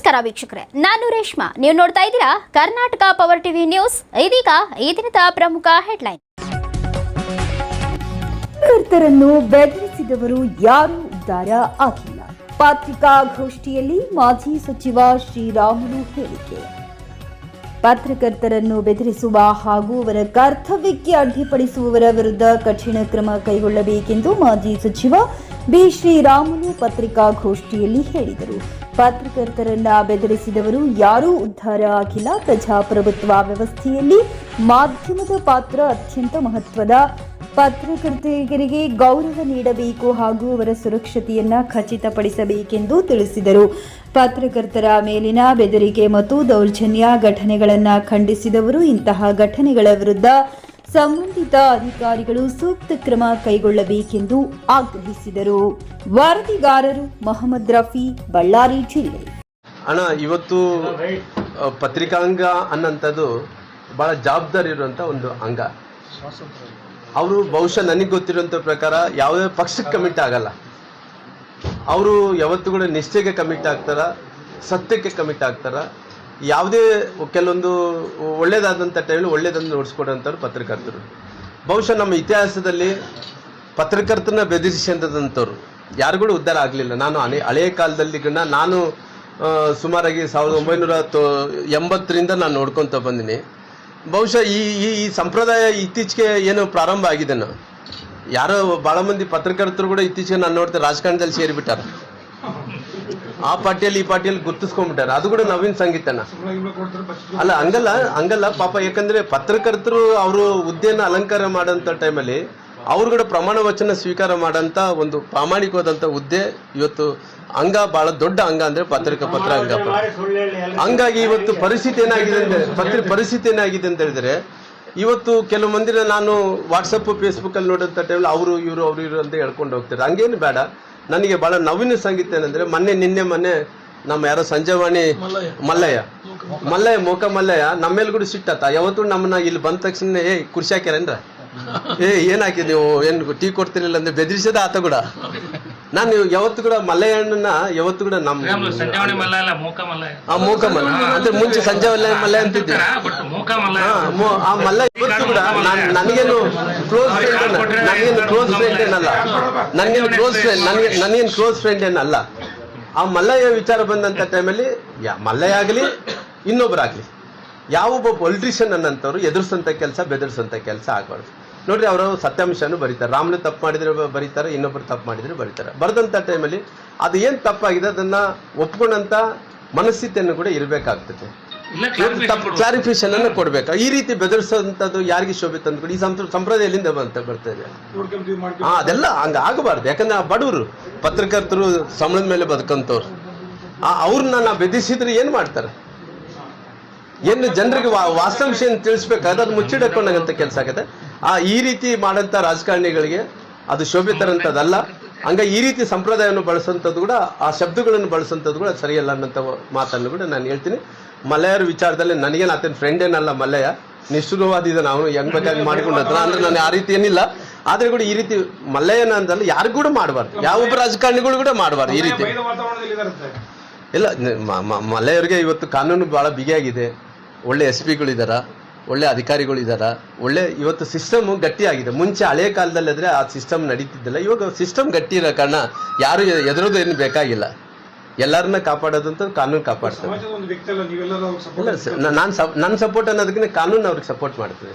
ನಮಸ್ಕಾರ ವೀಕ್ಷಕರೇ, ನಾನು ರೇಷ್ಮಾ. ನೀವು ನೋಡ್ತಾ ಇದ್ದೀರಾ ಕರ್ನಾಟಕ ಪವರ್ ಟಿವಿ ನ್ಯೂಸ್. ಇದೀಗ ಈ ದಿನದ ಪ್ರಮುಖ ಹೆಡ್ಲೈನ್. ಕರ್ತರನ್ನು ಬೆದರಿಸಿದವರು ಯಾರೂ ಉದ್ಧಾರ ಆಗಿಲ್ಲ. ಪತ್ರಿಕಾಗೋಷ್ಠಿಯಲ್ಲಿ ಮಾಜಿ ಸಚಿವ ಶ್ರೀರಾಮುಲು ಹೇಳಿಕೆ. ಪತ್ರಕರ್ತರನ್ನು ಬೆದರಿಸುವ ಹಾಗೂ ಅವರ ಕರ್ತವ್ಯಕ್ಕೆ ಅಡ್ಡಿಪಡಿಸುವವರ ವಿರುದ್ಧ ಕಠಿಣ ಕ್ರಮ ಕೈಗೊಳ್ಳಬೇಕೆಂದು ಮಾಜಿ ಸಚಿವ ಬಿ ಶ್ರೀರಾಮುಲು ಪತ್ರಿಕಾಗೋಷ್ಠಿಯಲ್ಲಿ ಹೇಳಿದರು. ಪತ್ರಕರ್ತರನ್ನ ಬೆದರಿಸಿದವರು ಯಾರೂ ಉದ್ಧಾರ ಆಗಿಲ್ಲ. ಪ್ರಜಾಪ್ರಭುತ್ವ ವ್ಯವಸ್ಥೆಯಲ್ಲಿ ಮಾಧ್ಯಮದ ಪಾತ್ರ ಅತ್ಯಂತ ಮಹತ್ವದ. ಪತ್ರಕರ್ತರಿಗೆ ಗೌರವ ನೀಡಬೇಕು ಹಾಗೂ ಅವರ ಸುರಕ್ಷತೆಯನ್ನ ಖಚಿತಪಡಿಸಬೇಕೆಂದು ತಿಳಿಸಿದರು. ಪತ್ರಕರ್ತರ ಮೇಲಿನ ಬೆದರಿಕೆ ಮತ್ತು ದೌರ್ಜನ್ಯ ಘಟನೆಗಳನ್ನು ಖಂಡಿಸಿದವರು ಇಂತಹ ಘಟನೆಗಳ ವಿರುದ್ಧ ಸಂಬಂಧಿತ ಅಧಿಕಾರಿಗಳು ಸೂಕ್ತ ಕ್ರಮ ಕೈಗೊಳ್ಳಬೇಕೆಂದು ಆಗ್ರಹಿಸಿದರು. ವರದಿಗಾರರು ಮೊಹಮ್ಮದ್ ರಫಿ, ಬಳ್ಳಾರಿ ಜಿಲ್ಲೆ. ಇವತ್ತು ಪತ್ರಿಕಾಂಗ ಅನ್ನಂಥದ್ದು ಬಹಳ ಜವಾಬ್ದಾರಿ ಇರುವಂತ ಒಂದು ಅಂಗ. ಅವರು ಬಹುಶಃ ನನಗೆ ಗೊತ್ತಿರುವಂತ ಪ್ರಕಾರ ಯಾವುದೇ ಪಕ್ಷಕ್ಕೆ ಕಮಿಟ್ ಆಗಲ್ಲ. ಅವರು ಯಾವತ್ತೂ ಕೂಡ ನಿಷ್ಠೆಗೆ ಕಮಿಟ್ ಆಗ್ತಾರ, ಸತ್ಯಕ್ಕೆ ಕಮಿಟ್ ಆಗ್ತಾರ. ಯಾವುದೇ ಕೆಲವೊಂದು ಒಳ್ಳೇದಾದಂಥ ಟೈಮಲ್ಲಿ ಒಳ್ಳೇದನ್ನು ನೋಡಿಸ್ಕೊಡೋಂಥವ್ರು ಪತ್ರಕರ್ತರು. ಬಹುಶಃ ನಮ್ಮ ಇತಿಹಾಸದಲ್ಲಿ ಪತ್ರಕರ್ತನ ಬೆದರಿಸಿದಂಥವ್ರು ಯಾರುಗಳು ಉದ್ಧಾರ ಆಗಲಿಲ್ಲ. ನಾನು ಹಳೆಯ ಕಾಲದಲ್ಲಿ ನಾನು ಸುಮಾರಾಗಿ 1980ರಿಂದ ನಾನು ನೋಡ್ಕೊತ ಬಂದಿನಿ. ಬಹುಶಃ ಈ ಸಂಪ್ರದಾಯ ಇತ್ತೀಚೆಗೆ ಏನು ಪ್ರಾರಂಭ ಆಗಿದೆ. ಯಾರೋ ಬಹಳ ಮಂದಿ ಪತ್ರಕರ್ತರು ಕೂಡ ಇತ್ತೀಚೆಗೆ ನಾನು ನೋಡ್ತಾರೆ ರಾಜಕಾರಣದಲ್ಲಿ ಸೇರಿಬಿಟ್ಟಾರ. ಆ ಪಾರ್ಟಿಯಲ್ಲಿ ಈ ಪಾರ್ಟಿಯಲ್ಲಿ ಗುರ್ತಿಸ್ಕೊಂಡ್ಬಿಟ್ಟಾರ. ಅದು ಕೂಡ ನವೀನ್ ಸಂಗೀತನ ಅಲ್ಲ, ಹಂಗಲ್ಲ ಪಾಪ. ಯಾಕಂದ್ರೆ ಪತ್ರಕರ್ತರು ಅವರು ಹುದ್ದೆಯನ್ನು ಅಲಂಕಾರ ಮಾಡೋಂಥ ಟೈಮಲ್ಲಿ ಅವ್ರು ಕೂಡ ಪ್ರಮಾಣ ವಚನ ಸ್ವೀಕಾರ ಮಾಡೋಂಥ ಒಂದು ಪ್ರಾಮಾಣಿಕವಾದಂಥ ಹುದ್ದೆ ಇವತ್ತು ಅಂಗ, ಬಹಳ ದೊಡ್ಡ ಅಂಗ ಅಂದ್ರೆ ಪತ್ರ ಅಂಗ. ಹಂಗಾಗಿ ಇವತ್ತು ಪರಿಸ್ಥಿತಿ ಏನಾಗಿದೆ ಅಂತ ಹೇಳಿದ್ರೆ, ಇವತ್ತು ಕೆಲವು ಮಂದಿನ ನಾನು ವಾಟ್ಸಪ್ ಫೇಸ್ಬುಕ್ ಅಲ್ಲಿ ನೋಡೋಂಥ ಟೈಮಲ್ಲಿ ಅವರು ಇವರು ಅಂತ ಹೇಳ್ಕೊಂಡು ಹೋಗ್ತಾರೆ. ಹಂಗೇನು ಬೇಡ. ನನಗೆ ಬಹಳ ನವೀನ ಸಂಗೀತ ಏನಂದ್ರೆ, ಮೊನ್ನೆ ನಮ್ಮ ಯಾರೋ ಸಂಜಯವಾಣಿ ಮಲ್ಲಯ್ಯ ಮೋಕ ಮಲ್ಲಯ್ಯ ನಮ್ಮೇಲೆ ಕೂಡ ಸಿಟ್ಟಾತ. ಯಾವತ್ತು ನಮ್ಮನ್ನ ಇಲ್ಲಿ ಬಂದ ತಕ್ಷಣ ಕುರ್ಸಿ ಹಾಕ್ಯಾರೇನ್ರ, ಏನ್ ಹಾಕಿ ನೀವು ಏನು ಟೀ ಕೊಡ್ತಿರ್ಲಿಲ್ಲ ಅಂದ್ರೆ ಬೆದರಿಸದ ಆತ ಕೂಡ. ನಾನು ಯಾವತ್ತು ಕೂಡ ಮಲ್ಲಯ್ಯನ ಯಾವತ್ತು ಕೂಡ ನಮ್ಮ ಮೋಕ ಮಲ್ಲ ಅಂದ್ರೆ ಮುಂಚೆ ಸಂಜೆ ಮಲ್ಲಯ್ಯ ಅಂತಿದ್ದೆ. ಆ ಮಲ್ಲ ಇವತ್ತು ಕೂಡ ನನಗೇನು ಕ್ಲೋಸ್ ಫ್ರೆಂಡ್ ಏನಲ್ಲ. ಆ ಮಲ್ಲಯ್ಯ ವಿಚಾರ ಬಂದಂತ ಟೈಮಲ್ಲಿ ಮಲ್ಲಯ್ಯ ಆಗಲಿ ಇನ್ನೊಬ್ಬರಾಗ್ಲಿ ಯಾವೊಬ್ಬ ಪೊಲಿಟಿಷಿಯನ್ ಅನ್ನಂತವ್ರು ಎದುರಿಸಂತ ಕೆಲಸ ಬೆದರಿಸಂತ ಕೆಲಸ ಆಗಬಾರ್ದು. ನೋಡ್ರಿ, ಅವರು ಸತ್ಯಾಂಶನೂ ಬರೀತಾರೆ. ರಾಮುಲು ತಪ್ಪು ಮಾಡಿದ್ರೆ ಬರೀತಾರೆ, ಇನ್ನೊಬ್ರು ತಪ್ಪು ಮಾಡಿದ್ರೆ ಬರೀತಾರೆ. ಬರೆದಂತ ಟೈಮಲ್ಲಿ ಅದು ಏನ್ ತಪ್ಪಾಗಿದೆ ಅದನ್ನ ಒಪ್ಕೊಂಡಂತ ಮನಸ್ಥಿತಿಯನ್ನು ಕೂಡ ಇರಬೇಕಾಗ್ತದೆ. ಕ್ಲಾರಿಫಿಕೇಶನ್ ಅನ್ನು ಕೊಡ್ಬೇಕು. ಈ ರೀತಿ ಬೆದರಿಸುವಂತದ್ದು ಯಾರಿಗೆ ಶೋಭೆ ತಂದ್ಕೊಡಿ. ಈ ಸಂಪ್ರದಾಯ ಎಲ್ಲಿಂದ ಬರ್ತದೆ? ಅದೆಲ್ಲ ಹಂಗ ಆಗಬಾರ್ದು. ಯಾಕಂದ್ರೆ ಆ ಬಡವರು ಪತ್ರಕರ್ತರು ಸಂಬಳದ ಮೇಲೆ ಬದುಕಂತವ್ರು ಅವ್ರನ್ನ ನಾವು ಬೆದರಿಸಿದ್ರೆ ಏನ್ ಮಾಡ್ತಾರೆ? ಏನು ಜನರಿಗೆ ವಾಸ್ತವಾಂಶ ತಿಳಿಸ್ಬೇಕಾದ್ರೆ ಅದು ಮುಚ್ಚಿಡಕೊಂಡಂತ ಕೆಲಸ ಆಗುತ್ತೆ. ಈ ರೀತಿ ಮಾಡಂತ ರಾಜಕಾರಣಿಗಳಿಗೆ ಅದು ಶೋಭೆ ತರಂತದಲ್ಲ. ಹಂಗ ಈ ರೀತಿ ಸಂಪ್ರದಾಯವನ್ನು ಬಳಸಂತದ್ದು ಕೂಡ, ಆ ಶಬ್ದಗಳನ್ನು ಬಳಸಂತದ್ದು ಕೂಡ ಸರಿಯಲ್ಲ ಅನ್ನಂತ ಮಾತನ್ನು ಕೂಡ ನಾನು ಹೇಳ್ತೀನಿ. ಮಲ್ಲಯ್ಯರ ವಿಚಾರದಲ್ಲಿ ನನಗೇನು ಆತನ ಫ್ರೆಂಡ್ ಏನಲ್ಲ ಮಲ್ಲಯ್ಯ, ನಿಷ್ಠುರವಾದ ನಾವು ಹೆಂಗ್ ಬೇಕಾಗಿ ಮಾಡಿಕೊಂಡ ಅಂದ್ರೆ ನಾನು ಆ ರೀತಿ ಏನಿಲ್ಲ. ಆದ್ರೆ ಕೂಡ ಈ ರೀತಿ ಮಲ್ಲಯ್ಯನ ಅಂತಲ್ಲ ಯಾರಿಗೂ ಕೂಡ ಮಾಡಬಾರ್ದು, ಯಾವೊಬ್ಬ ರಾಜಕಾರಣಿಗಳು ಕೂಡ ಮಾಡಬಾರ್ದು ಈ ರೀತಿ. ಇಲ್ಲ, ಮಲ್ಲಯ್ಯರಿಗೆ ಇವತ್ತು ಕಾನೂನು ಬಹಳ ಬಿಗಿಯಾಗಿದೆ. ಒಳ್ಳೆ SP ಗಳಿದಾರ, ಒಳ್ಳೆ ಅಧಿಕಾರಿಗಳಿದಾರ, ಒಳ್ಳೆ ಇವತ್ತು ಸಿಸ್ಟಮ್ ಗಟ್ಟಿ ಆಗಿದೆ. ಮುಂಚೆ ಹಳೆಯ ಕಾಲದಲ್ಲಿ ಆದ್ರೆ ಆ ಸಿಸ್ಟಮ್ ನಡೀತಿದ್ದಿಲ್ಲ. ಇವಾಗ ಸಿಸ್ಟಮ್ ಗಟ್ಟಿ ಇರೋ ಕಾರಣ ಯಾರು ಎದುರೋದು ಏನು ಬೇಕಾಗಿಲ್ಲ. ಎಲ್ಲರನ್ನ ಕಾಪಾಡೋದಂತ ಕಾನೂನು ಕಾಪಾಡ್ತಾರೆ. ಇಲ್ಲ, ನನ್ನ ಸಪೋರ್ಟ್ ಅನ್ನೋದಕ್ಕಿಂತ ಕಾನೂನು ಅವ್ರಿಗೆ ಸಪೋರ್ಟ್ ಮಾಡ್ತದೆ.